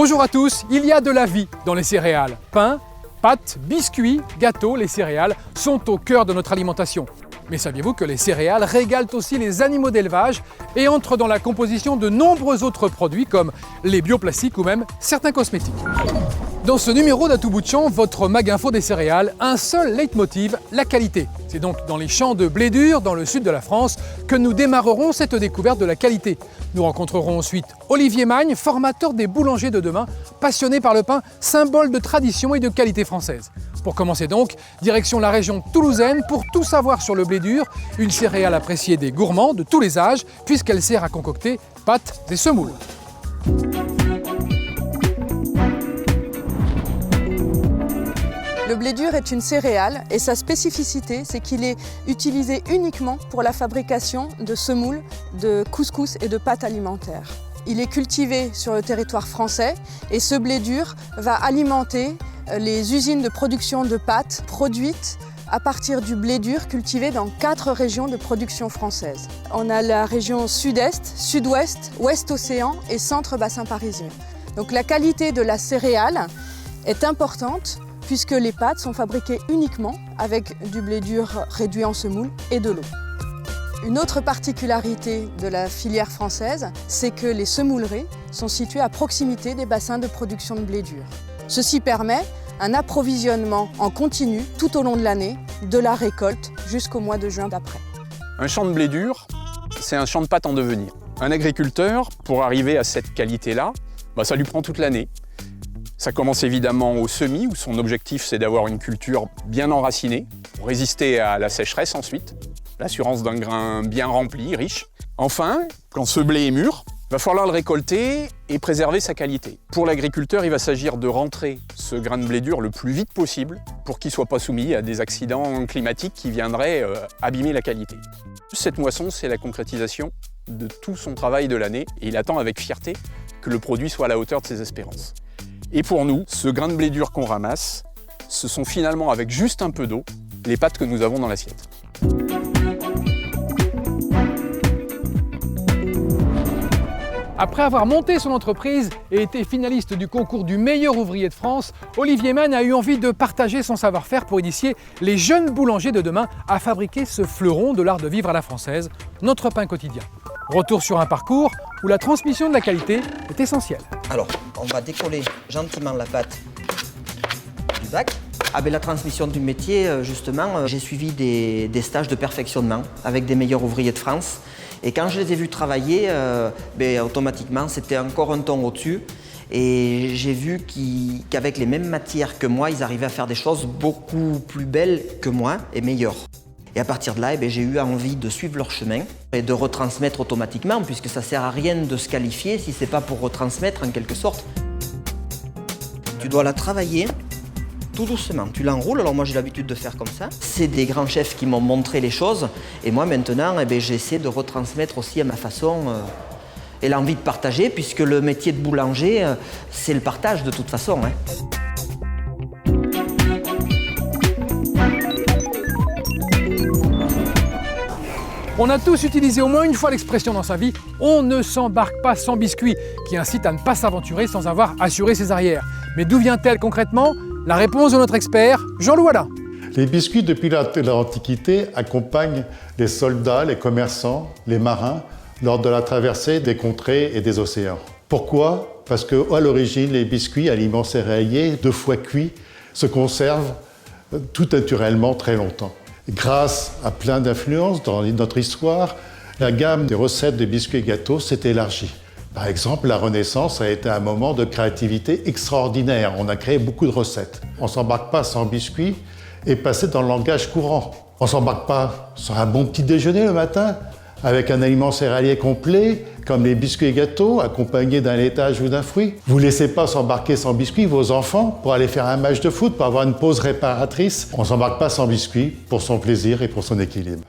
Bonjour à tous, il y a de la vie dans les céréales. Pain, pâtes, biscuits, gâteaux, les céréales sont au cœur de notre alimentation. Mais saviez-vous que les céréales régalent aussi les animaux d'élevage et entrent dans la composition de nombreux autres produits comme les bioplastiques ou même certains cosmétiques. Dans ce numéro d'À tout bout de champ, votre mag-info des céréales, un seul leitmotiv, la qualité. C'est donc dans les champs de blé dur, dans le sud de la France, que nous démarrerons cette découverte de la qualité. Nous rencontrerons ensuite Olivier Magne, formateur des boulangers de demain, passionné par le pain, symbole de tradition et de qualité française. Pour commencer donc, direction la région toulousaine pour tout savoir sur le blé dur, une céréale appréciée des gourmands de tous les âges, puisqu'elle sert à concocter pâtes et semoules. Le blé dur est une céréale et sa spécificité, c'est qu'il est utilisé uniquement pour la fabrication de semoules, de couscous et de pâtes alimentaires. Il est cultivé sur le territoire français et ce blé dur va alimenter les usines de production de pâtes produites à partir du blé dur cultivé dans 4 régions de production française. On a la région sud-est, sud-ouest, ouest-océan et centre-bassin parisien. Donc la qualité de la céréale est importante puisque les pâtes sont fabriquées uniquement avec du blé dur réduit en semoule et de l'eau. Une autre particularité de la filière française, c'est que les semouleries sont situées à proximité des bassins de production de blé dur. Ceci permet un approvisionnement en continu tout au long de l'année, de la récolte jusqu'au mois de juin d'après. Un champ de blé dur, c'est un champ de pâtes en devenir. Un agriculteur, pour arriver à cette qualité-là, ça lui prend toute l'année. Ça commence évidemment au semis, où son objectif c'est d'avoir une culture bien enracinée, pour résister à la sécheresse ensuite, l'assurance d'un grain bien rempli, riche. Enfin, quand ce blé est mûr, il va falloir le récolter et préserver sa qualité. Pour l'agriculteur, il va s'agir de rentrer ce grain de blé dur le plus vite possible pour qu'il ne soit pas soumis à des accidents climatiques qui viendraient abîmer la qualité. Cette moisson, c'est la concrétisation de tout son travail de l'année et il attend avec fierté que le produit soit à la hauteur de ses espérances. Et pour nous, ce grain de blé dur qu'on ramasse, ce sont finalement, avec juste un peu d'eau, les pâtes que nous avons dans l'assiette. Après avoir monté son entreprise et été finaliste du concours du meilleur ouvrier de France, Olivier Magne a eu envie de partager son savoir-faire pour initier les jeunes boulangers de demain à fabriquer ce fleuron de l'art de vivre à la française, notre pain quotidien. Retour sur un parcours où la transmission de la qualité est essentielle. Alors, on va décoller gentiment la pâte du bac. Avec la transmission du métier, justement, j'ai suivi des stages de perfectionnement avec des meilleurs ouvriers de France. Et quand je les ai vus travailler, automatiquement, c'était encore un ton au-dessus. Et j'ai vu qu'avec les mêmes matières que moi, ils arrivaient à faire des choses beaucoup plus belles que moi et meilleures. Et à partir de là, j'ai eu envie de suivre leur chemin et de retransmettre automatiquement, puisque ça ne sert à rien de se qualifier si ce n'est pas pour retransmettre en quelque sorte. Tu dois la travailler tout doucement. Tu l'enroules, alors moi j'ai l'habitude de faire comme ça. C'est des grands chefs qui m'ont montré les choses, et moi maintenant, j'essaie de retransmettre aussi à ma façon et l'envie de partager, puisque le métier de boulanger, c'est le partage de toute façon. On a tous utilisé au moins une fois l'expression dans sa vie « on ne s'embarque pas sans biscuit » qui incite à ne pas s'aventurer sans avoir assuré ses arrières. Mais d'où vient-elle concrètement? La réponse de notre expert, Jean-Loup Alain. Les biscuits, depuis l'Antiquité, accompagnent les soldats, les commerçants, les marins lors de la traversée des contrées et des océans. Pourquoi? Parce qu'à l'origine, les biscuits, aliments céréaliers, 2 fois cuits, se conservent tout naturellement très longtemps. Grâce à plein d'influences dans notre histoire, la gamme des recettes de biscuits et gâteaux s'est élargie. Par exemple, la Renaissance a été un moment de créativité extraordinaire. On a créé beaucoup de recettes. On ne s'embarque pas sans biscuits et passer dans le langage courant. On ne s'embarque pas sur un bon petit déjeuner le matin avec un aliment céréalier complet comme les biscuits et gâteaux accompagnés d'un laitage ou d'un fruit. Vous ne laissez pas s'embarquer sans biscuits vos enfants pour aller faire un match de foot, pour avoir une pause réparatrice. On ne s'embarque pas sans biscuits pour son plaisir et pour son équilibre.